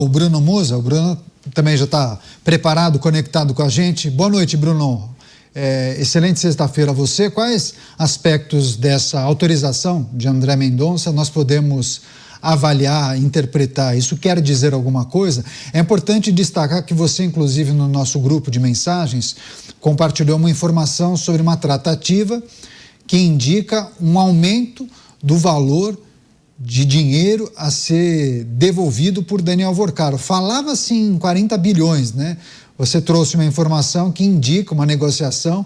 O Bruno Musa. O Bruno também já está preparado, conectado com a gente. Boa noite, Bruno. Excelente sexta-feira a você. Quais aspectos dessa autorização de André Mendonça nós podemos avaliar, interpretar? Isso quer dizer alguma coisa? É importante destacar que você, inclusive, no nosso grupo de mensagens, compartilhou uma informação sobre uma tratativa que indica um aumento do valor de dinheiro a ser devolvido por Daniel Vorcaro. Falava-se em 40 bilhões, né? Você trouxe uma informação que indica uma negociação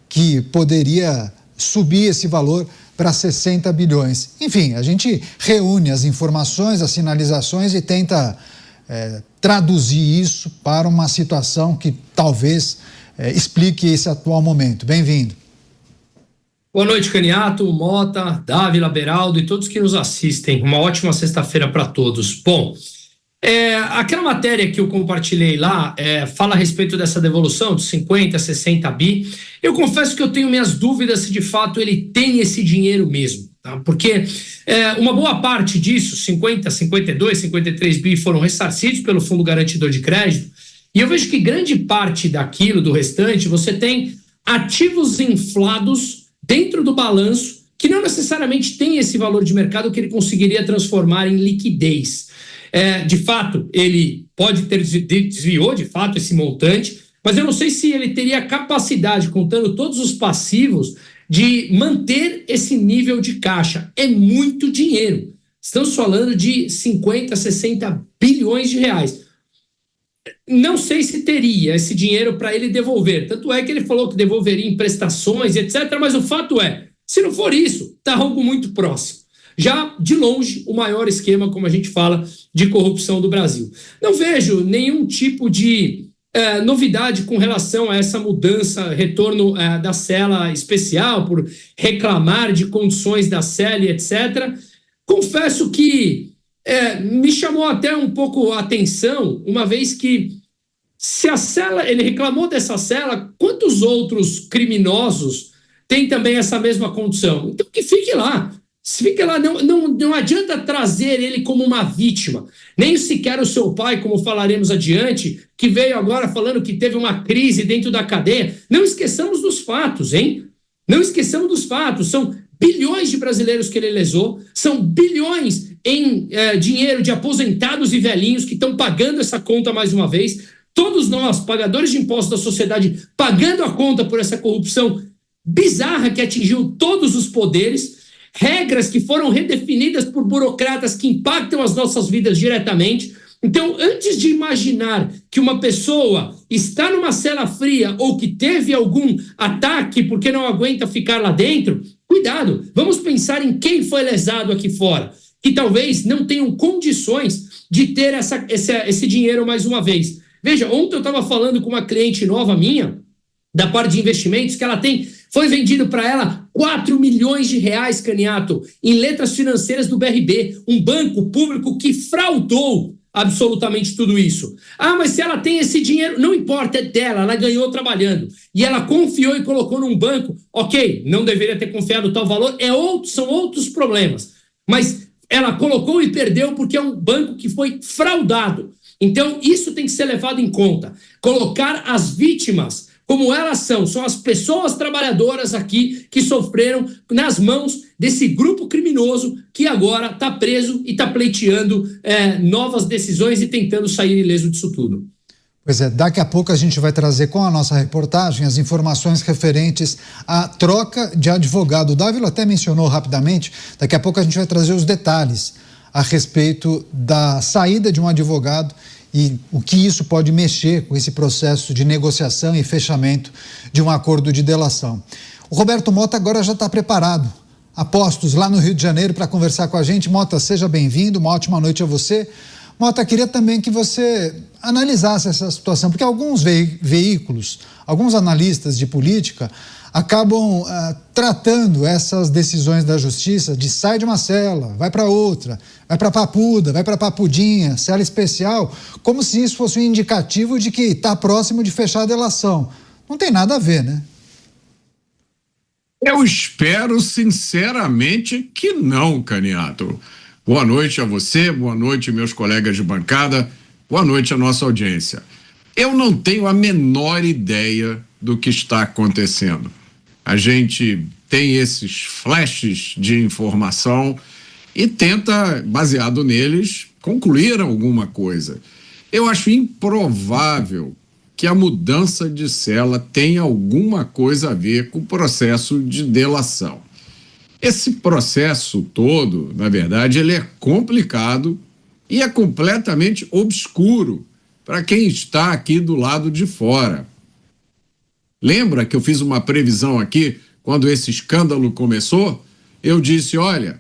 que poderia subir esse valor para 60 bilhões. Enfim, a gente reúne as informações, as sinalizações e tenta traduzir isso para uma situação que talvez explique esse atual momento. Bem-vindo. Boa noite, Caniato, Mota, Dávila, Beraldo e todos que nos assistem. Uma ótima sexta-feira para todos. Bom, aquela matéria que eu compartilhei lá fala a respeito dessa devolução de 50, 60 bi. Eu confesso que eu tenho minhas dúvidas se de fato ele tem esse dinheiro mesmo, tá? Porque uma boa parte disso, 50, 52, 53 bi, foram ressarcidos pelo Fundo Garantidor de Crédito. E eu vejo que grande parte daquilo, do restante, você tem ativos inflados dentro do balanço, que não necessariamente tem esse valor de mercado que ele conseguiria transformar em liquidez. De fato, ele pode ter desviou de fato esse montante, mas eu não sei se ele teria capacidade, contando todos os passivos, de manter esse nível de caixa. É muito dinheiro. Estamos falando de 50, 60 bilhões de reais. Não sei se teria esse dinheiro para ele devolver. Tanto é que ele falou que devolveria em prestações, etc. Mas o fato é, se não for isso, está algo muito próximo. Já, de longe, o maior esquema, como a gente fala, de corrupção do Brasil. Não vejo nenhum tipo de novidade com relação a essa mudança, retorno da cela especial, por reclamar de condições da cela, etc. Confesso que me chamou até um pouco a atenção, uma vez que se a cela, ele reclamou dessa cela, quantos outros criminosos têm também essa mesma condição? Então que fique lá. Se fica lá, não adianta trazer ele como uma vítima, nem sequer o seu pai, como falaremos adiante, que veio agora falando que teve uma crise dentro da cadeia. Não esqueçamos dos fatos, hein? Não esqueçamos dos fatos. São bilhões de brasileiros que ele lesou, são bilhões em dinheiro de aposentados e velhinhos que estão pagando essa conta mais uma vez. Todos nós, pagadores de impostos da sociedade, pagando a conta por essa corrupção bizarra que atingiu todos os poderes, regras que foram redefinidas por burocratas que impactam as nossas vidas diretamente. Então, antes de imaginar que uma pessoa está numa cela fria ou que teve algum ataque porque não aguenta ficar lá dentro, cuidado, vamos pensar em quem foi lesado aqui fora, que talvez não tenham condições de ter esse dinheiro mais uma vez. Veja, ontem eu estava falando com uma cliente nova minha, da parte de investimentos, que ela foi vendido para ela 4 milhões de reais, Caniato, em letras financeiras do BRB, um banco público que fraudou absolutamente tudo isso. Mas se ela tem esse dinheiro, não importa, é dela, ela ganhou trabalhando. E ela confiou e colocou num banco, ok, não deveria ter confiado tal valor, são outros problemas. Mas ela colocou e perdeu porque é um banco que foi fraudado. Então, isso tem que ser levado em conta. Colocar as vítimas como elas são as pessoas trabalhadoras aqui que sofreram nas mãos desse grupo criminoso que agora está preso e está pleiteando novas decisões e tentando sair ileso disso tudo. Pois é, daqui a pouco a gente vai trazer com a nossa reportagem as informações referentes à troca de advogado. O Dávila até mencionou rapidamente, daqui a pouco a gente vai trazer os detalhes a respeito da saída de um advogado e o que isso pode mexer com esse processo de negociação e fechamento de um acordo de delação. O Roberto Mota agora já está preparado, a postos lá no Rio de Janeiro para conversar com a gente. Mota, seja bem-vindo, uma ótima noite a você. Mota, queria também que você analisasse essa situação, porque alguns veículos, alguns analistas de política acabam tratando essas decisões da justiça de sai de uma cela, vai para outra, vai para Papuda, vai para Papudinha, cela especial, como se isso fosse um indicativo de que está próximo de fechar a delação. Não tem nada a ver, né? Eu espero sinceramente que não, Caniato. Boa noite a você, boa noite meus colegas de bancada. Boa noite à nossa audiência. Eu não tenho a menor ideia do que está acontecendo. A gente tem esses flashes de informação e tenta, baseado neles, concluir alguma coisa. Eu acho improvável que a mudança de cela tenha alguma coisa a ver com o processo de delação. Esse processo todo, na verdade, ele é complicado e é completamente obscuro para quem está aqui do lado de fora. Lembra que eu fiz uma previsão aqui quando esse escândalo começou? Eu disse, olha,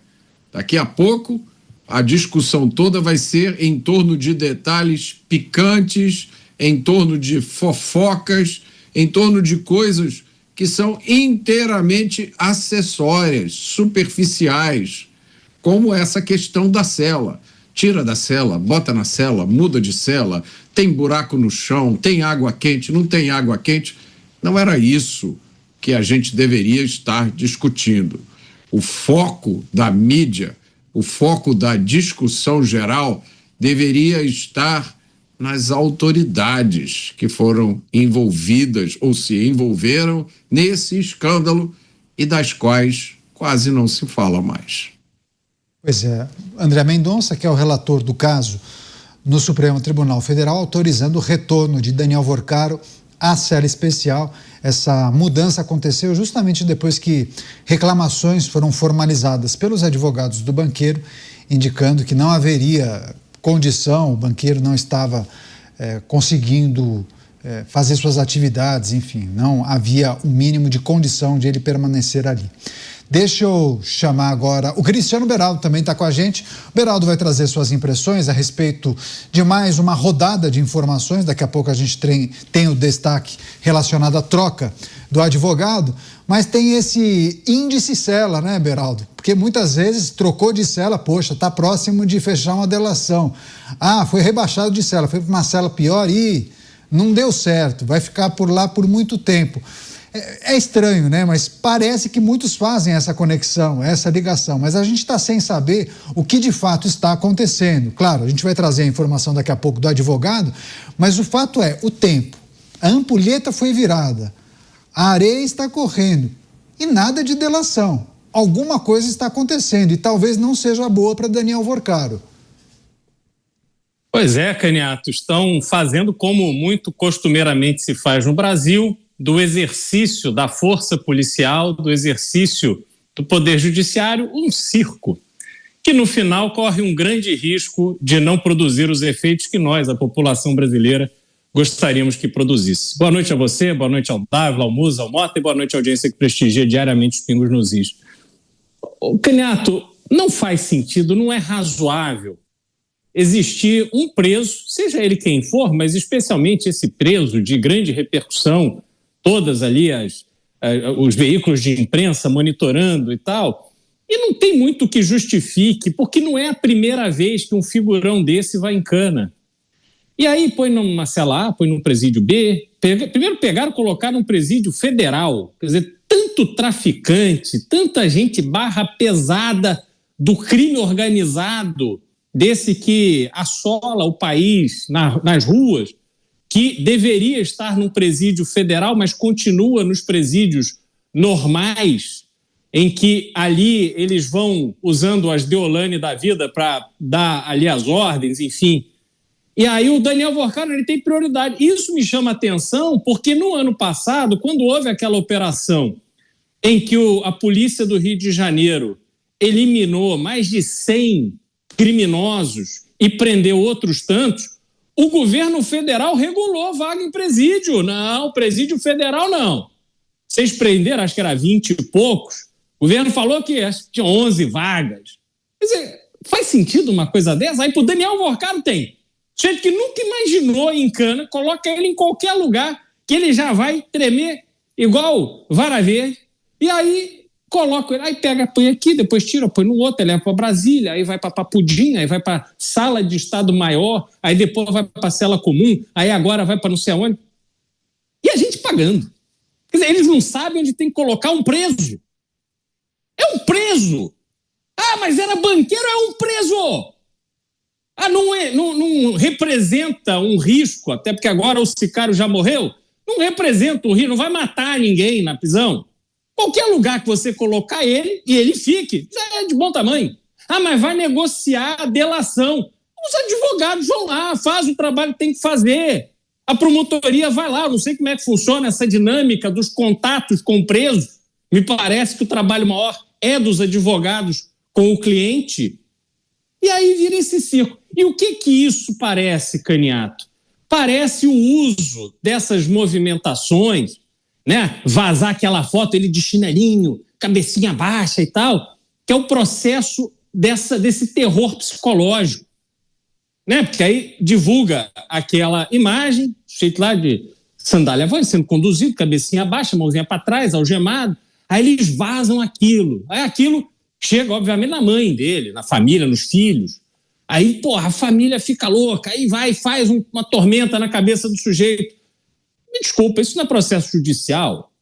daqui a pouco a discussão toda vai ser em torno de detalhes picantes, em torno de fofocas, em torno de coisas que são inteiramente acessórias, superficiais, como essa questão da cela. Tira da cela, bota na cela, muda de cela, tem buraco no chão, tem água quente, não tem água quente. Não era isso que a gente deveria estar discutindo. O foco da mídia, o foco da discussão geral deveria estar nas autoridades que foram envolvidas ou se envolveram nesse escândalo e das quais quase não se fala mais. Pois é, André Mendonça, que é o relator do caso no Supremo Tribunal Federal, autorizando o retorno de Daniel Worcaro à cela especial. Essa mudança aconteceu justamente depois que reclamações foram formalizadas pelos advogados do banqueiro, indicando que não haveria condição, o banqueiro não estava conseguindo fazer suas atividades, enfim, não havia o mínimo de condição de ele permanecer ali. Deixa eu chamar agora o Cristiano Beraldo, também está com a gente. O Beraldo vai trazer suas impressões a respeito de mais uma rodada de informações. Daqui a pouco a gente tem o destaque relacionado à troca do advogado, mas tem esse índice cela, né, Beraldo? Porque muitas vezes trocou de cela, poxa, está próximo de fechar uma delação. Ah, foi rebaixado de cela, foi para uma cela pior e não deu certo, vai ficar por lá por muito tempo. É estranho, né? Mas parece que muitos fazem essa conexão, essa ligação, mas a gente está sem saber o que de fato está acontecendo. Claro, a gente vai trazer a informação daqui a pouco do advogado, mas o fato é, o tempo, a ampulheta foi virada, a areia está correndo e nada de delação. Alguma coisa está acontecendo e talvez não seja boa para Daniel Worcaro. Pois é, Caniato, estão fazendo como muito costumeiramente se faz no Brasil, do exercício da força policial, do exercício do poder judiciário, um circo, que no final corre um grande risco de não produzir os efeitos que nós, a população brasileira, gostaríamos que produzisse. Boa noite a você, boa noite ao Dávila, ao Musa, ao Mota e boa noite à audiência que prestigia diariamente os Pingos nos Is. Caniato, não faz sentido, não é razoável existir um preso, seja ele quem for, mas especialmente esse preso de grande repercussão, todas ali os veículos de imprensa monitorando e tal, e não tem muito que justifique, porque não é a primeira vez que um figurão desse vai em cana. E aí põe numa cela A, põe num presídio B, primeiro pegaram e colocaram num presídio federal, quer dizer, tanto traficante, tanta gente barra pesada do crime organizado, desse que assola o país nas ruas, que deveria estar num presídio federal, mas continua nos presídios normais, em que ali eles vão usando as Deolane da vida para dar ali as ordens, enfim. E aí o Daniel Worcaro, ele tem prioridade. Isso me chama atenção porque no ano passado, quando houve aquela operação em que a polícia do Rio de Janeiro eliminou mais de 100 criminosos e prendeu outros tantos, o governo federal regulou vaga em presídio. Não, presídio federal não. Vocês prenderam, acho que era 20 e poucos. O governo falou que tinha 11 vagas. Quer dizer, faz sentido uma coisa dessa? Aí pro Daniel Worcaro tem. Gente que nunca imaginou em cana, coloca ele em qualquer lugar que ele já vai tremer igual vara verde. E aí coloca ele, aí pega, põe aqui, depois tira, põe no outro, leva para Brasília, aí vai para Papudim, aí vai para sala de Estado Maior, aí depois vai para cela comum, aí agora vai para não sei aonde. E a gente pagando. Quer dizer, eles não sabem onde tem que colocar um preso. É um preso. Ah, mas era banqueiro, é um preso. Não representa um risco, até porque agora o sicário já morreu, não representa um risco, não vai matar ninguém na prisão. Qualquer lugar que você colocar ele e ele fique, já é de bom tamanho. Mas vai negociar a delação. Os advogados vão lá, faz o trabalho que tem que fazer. A promotoria vai lá, eu não sei como é que funciona essa dinâmica dos contatos com o preso. Me parece que o trabalho maior é dos advogados com o cliente. E aí vira esse circo. E o que isso parece, Caniato? Parece o uso dessas movimentações, né? Vazar aquela foto, ele de chinelinho, cabecinha baixa e tal, que é o processo desse terror psicológico, né? Porque aí divulga aquela imagem, sujeito lá de sandália sendo conduzido, cabecinha baixa, mãozinha para trás, algemado, aí eles vazam aquilo. Aí aquilo chega, obviamente, na mãe dele, na família, nos filhos. Aí, a família fica louca, aí vai e faz uma tormenta na cabeça do sujeito. Me desculpa, isso não é processo judicial.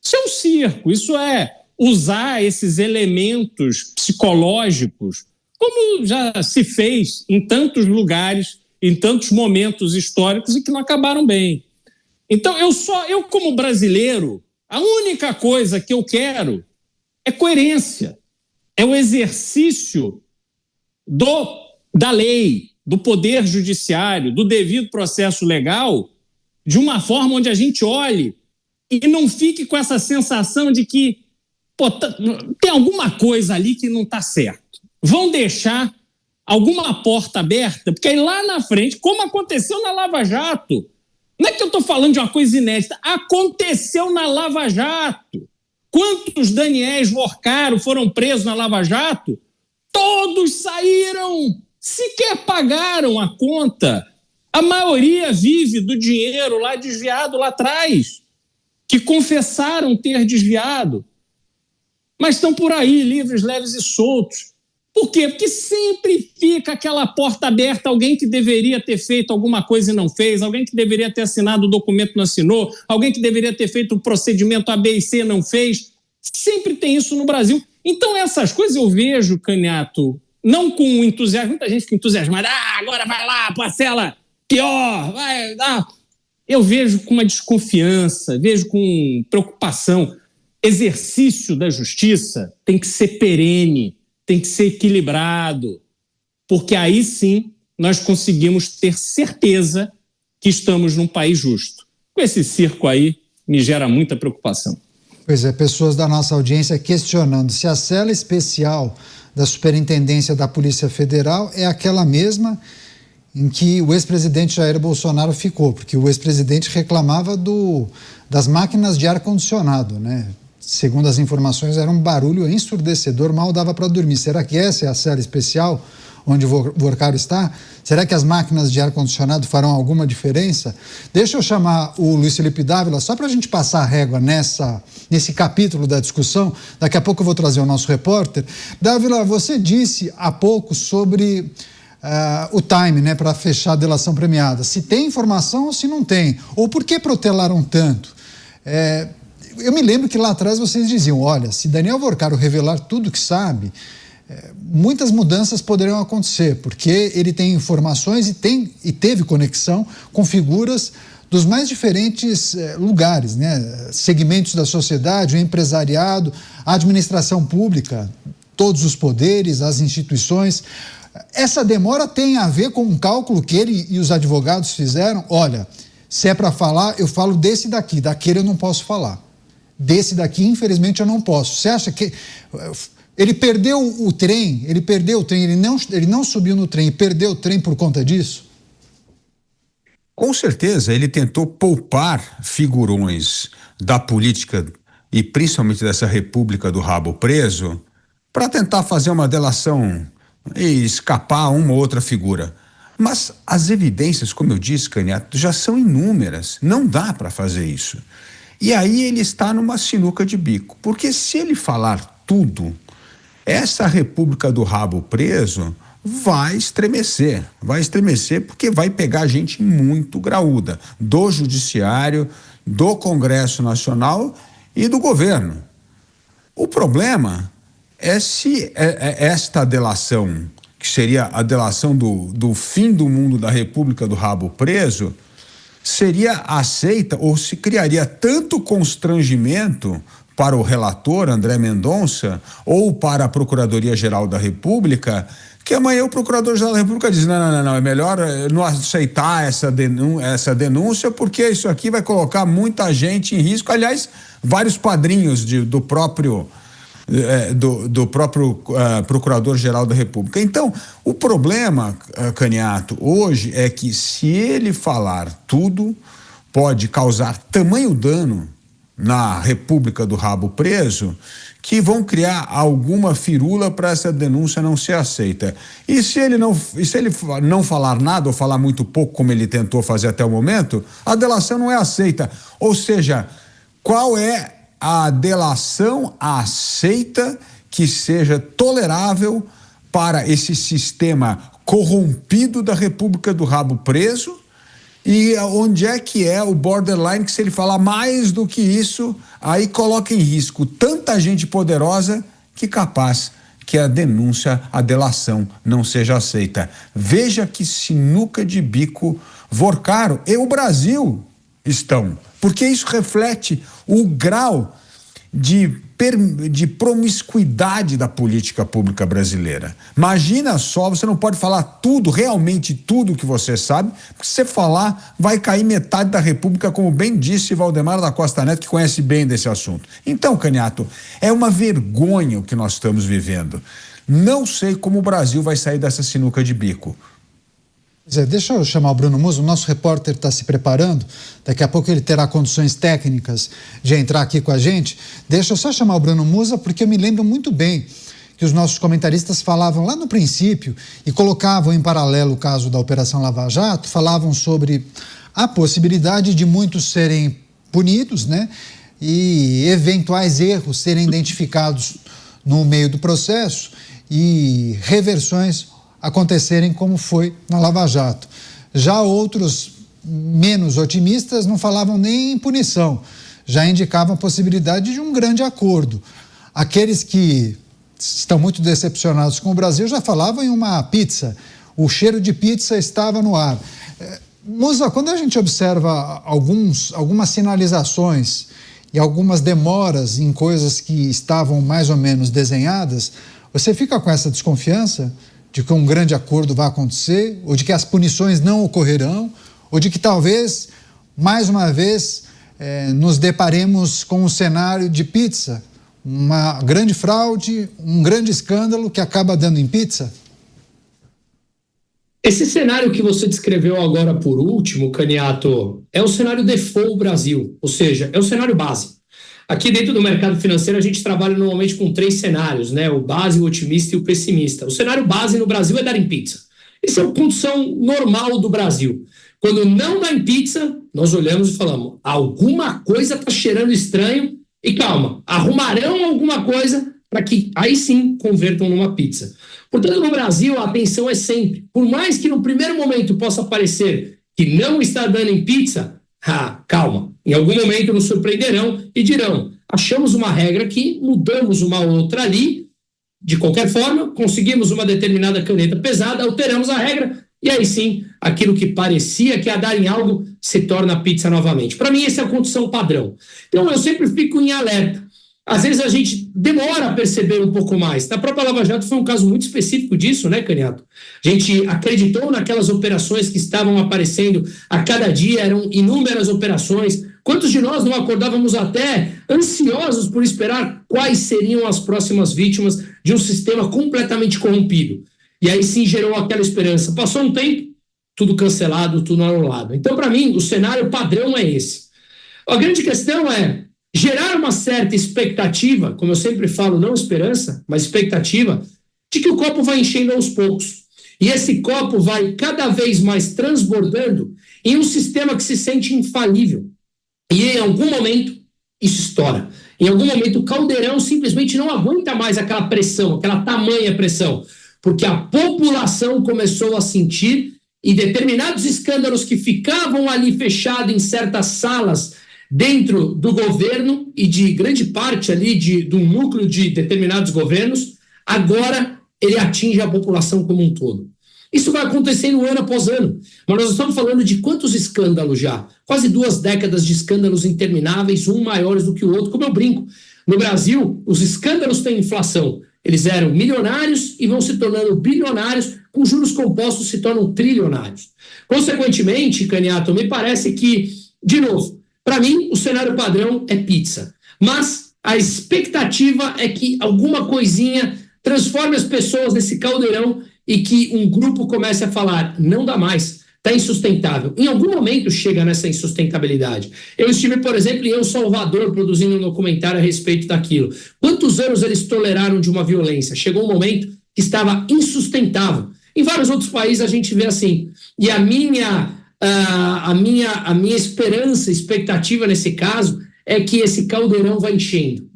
Isso é um circo, isso é usar esses elementos psicológicos, como já se fez em tantos lugares, em tantos momentos históricos e que não acabaram bem. Então, eu como brasileiro, a única coisa que eu quero é coerência, é o exercício da lei, do poder judiciário, do devido processo legal, de uma forma onde a gente olhe e não fique com essa sensação de que tem alguma coisa ali que não está certo. Vão deixar alguma porta aberta, porque aí lá na frente, como aconteceu na Lava Jato, não é que eu estou falando de uma coisa inédita, aconteceu na Lava Jato. Quantos Daniéis Vorcaro foram presos na Lava Jato? Todos saíram, sequer pagaram a conta. A maioria vive do dinheiro lá desviado lá atrás, que confessaram ter desviado. Mas estão por aí, livres, leves e soltos. Por quê? Porque sempre fica aquela porta aberta, alguém que deveria ter feito alguma coisa e não fez, alguém que deveria ter assinado o documento e não assinou, alguém que deveria ter feito o procedimento A, B e C e não fez. Sempre tem isso no Brasil. Então, essas coisas eu vejo, Caniato, não com entusiasmo, muita gente fica entusiasmada, agora vai lá, parcela pior, vai. Eu vejo com uma desconfiança, vejo com preocupação. Exercício da justiça tem que ser perene, tem que ser equilibrado, porque aí sim nós conseguimos ter certeza que estamos num país justo. Com esse circo aí, me gera muita preocupação. Pois é, pessoas da nossa audiência questionando se a cela especial da Superintendência da Polícia Federal é aquela mesma em que o ex-presidente Jair Bolsonaro ficou, porque o ex-presidente reclamava das máquinas de ar-condicionado, né? Segundo as informações, era um barulho ensurdecedor, mal dava para dormir. Será que essa é a cela especial onde o Vorcaro está? Será que as máquinas de ar-condicionado farão alguma diferença? Deixa eu chamar o Luiz Felipe Dávila, só para a gente passar a régua nesse capítulo da discussão. Daqui a pouco eu vou trazer o nosso repórter. Dávila, você disse há pouco sobre o time, né, para fechar a delação premiada. Se tem informação ou se não tem. Ou por que protelaram tanto? Eu me lembro que lá atrás vocês diziam, olha, se Daniel Vorcaro revelar tudo que sabe, muitas mudanças poderão acontecer, porque ele tem informações e teve conexão com figuras dos mais diferentes lugares, né? Segmentos da sociedade, o empresariado, a administração pública, todos os poderes, as instituições. Essa demora tem a ver com um cálculo que ele e os advogados fizeram. Olha, se é para falar, eu falo desse daqui, daquele eu não posso falar. Desse daqui, infelizmente, eu não posso. Você acha que ele perdeu o trem? Ele não subiu no trem e perdeu o trem por conta disso? Com certeza, ele tentou poupar figurões da política e principalmente dessa República do Rabo Preso para tentar fazer uma delação e escapar uma ou outra figura. Mas as evidências, como eu disse, Caniato, já são inúmeras. Não dá para fazer isso. E aí ele está numa sinuca de bico, porque se ele falar tudo, essa República do Rabo Preso vai estremecer porque vai pegar gente muito graúda, do Judiciário, do Congresso Nacional e do governo. O problema é se esta delação, que seria a delação do fim do mundo da República do Rabo Preso, seria aceita ou se criaria tanto constrangimento para o relator André Mendonça ou para a Procuradoria-Geral da República, que amanhã o Procurador-Geral da República diz, não, é melhor não aceitar essa denúncia, porque isso aqui vai colocar muita gente em risco. Aliás, vários padrinhos do próprio Procurador-Geral da República. Então, o problema, Caniato, hoje é que se ele falar tudo, pode causar tamanho dano na República do Rabo Preso, que vão criar alguma firula para essa denúncia não ser aceita. E se ele não falar nada ou falar muito pouco, como ele tentou fazer até o momento, a delação não é aceita. Ou seja, qual é a delação aceita que seja tolerável para esse sistema corrompido da República do Rabo Preso? E onde é que é o borderline que, se ele falar mais do que isso, aí coloca em risco tanta gente poderosa que capaz que a denúncia, a delação não seja aceita. Veja que sinuca de bico Vorcaro e o Brasil estão, porque isso reflete o grau de promiscuidade da política pública brasileira. Imagina só, você não pode falar tudo, realmente tudo que você sabe, porque se você falar, vai cair metade da República, como bem disse Valdemar da Costa Neto, que conhece bem desse assunto. Então, Caniato, é uma vergonha o que nós estamos vivendo. Não sei como o Brasil vai sair dessa sinuca de bico. Deixa eu chamar o Bruno Musso, o nosso repórter está se preparando, daqui a pouco ele terá condições técnicas de entrar aqui com a gente. Deixa eu só chamar o Bruno Musso, porque eu me lembro muito bem que os nossos comentaristas falavam lá no princípio e colocavam em paralelo o caso da Operação Lava Jato, falavam sobre a possibilidade de muitos serem punidos, né, e eventuais erros serem identificados no meio do processo e reversões acontecerem como foi na Lava Jato. Já outros menos otimistas não falavam nem em punição, já indicavam a possibilidade de um grande acordo. Aqueles que estão muito decepcionados com o Brasil já falavam em uma pizza, o cheiro de pizza estava no ar. Mussa, quando a gente observa algumas sinalizações e algumas demoras em coisas que estavam mais ou menos desenhadas, você fica com essa desconfiança de que um grande acordo vai acontecer, ou de que as punições não ocorrerão, ou de que talvez, mais uma vez, nos deparemos com um cenário de pizza, uma grande fraude, um grande escândalo que acaba dando em pizza? Esse cenário que você descreveu agora por último, Caniato, é o cenário default Brasil, ou seja, é o cenário base. Aqui dentro do mercado financeiro a gente trabalha normalmente com 3 cenários, né? O base, o otimista e o pessimista. O cenário base no Brasil é dar em pizza. Essa é a condição normal do Brasil. Quando não dá em pizza, nós olhamos e falamos, alguma coisa está cheirando estranho e calma, arrumarão alguma coisa para que aí sim convertam numa pizza. Portanto, no Brasil a atenção é sempre, por mais que no primeiro momento possa parecer que não está dando em pizza, calma, em algum momento nos surpreenderão e dirão, achamos uma regra aqui, mudamos uma outra ali, de qualquer forma, conseguimos uma determinada caneta pesada, alteramos a regra, e aí sim, aquilo que parecia que ia dar em algo se torna pizza novamente. Para mim, essa é a condição padrão. Então, eu sempre fico em alerta. Às vezes a gente demora a perceber um pouco mais. Na própria Lava Jato foi um caso muito específico disso, né, Caniato? A gente acreditou naquelas operações que estavam aparecendo a cada dia, eram inúmeras operações. Quantos de nós não acordávamos até ansiosos por esperar quais seriam as próximas vítimas de um sistema completamente corrompido? E aí sim gerou aquela esperança. Passou um tempo, tudo cancelado, tudo anulado. Então, para mim, o cenário padrão é esse. A grande questão é gerar uma certa expectativa, como eu sempre falo, não esperança, mas expectativa, de que o copo vai enchendo aos poucos. E esse copo vai cada vez mais transbordando em um sistema que se sente infalível. E em algum momento, isso estoura. Em algum momento, o caldeirão simplesmente não aguenta mais aquela pressão, aquela tamanha pressão, porque a população começou a sentir e determinados escândalos que ficavam ali fechados em certas salas dentro do governo e de grande parte ali de um núcleo de determinados governos, agora ele atinge a população como um todo. Isso vai acontecendo ano após ano, mas nós estamos falando de quantos escândalos já? Quase 2 décadas de escândalos intermináveis, um maiores do que o outro, como eu brinco. No Brasil, os escândalos têm inflação. Eles eram milionários e vão se tornando bilionários, com juros compostos se tornam trilionários. Consequentemente, Caniato, me parece que, de novo, para mim, o cenário padrão é pizza. Mas a expectativa é que alguma coisinha transforme as pessoas nesse caldeirão e que um grupo comece a falar, não dá mais, está insustentável. Em algum momento chega nessa insustentabilidade. Eu estive, por exemplo, em El Salvador produzindo um documentário a respeito daquilo. Quantos anos eles toleraram de uma violência? Chegou um momento que estava insustentável. Em vários outros países a gente vê assim. E a minha esperança, expectativa nesse caso é que esse caldeirão vai enchendo,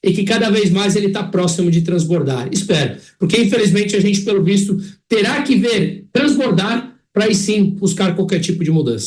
e que cada vez mais ele está próximo de transbordar. Espero, porque infelizmente a gente, pelo visto, terá que ver transbordar para aí sim buscar qualquer tipo de mudança.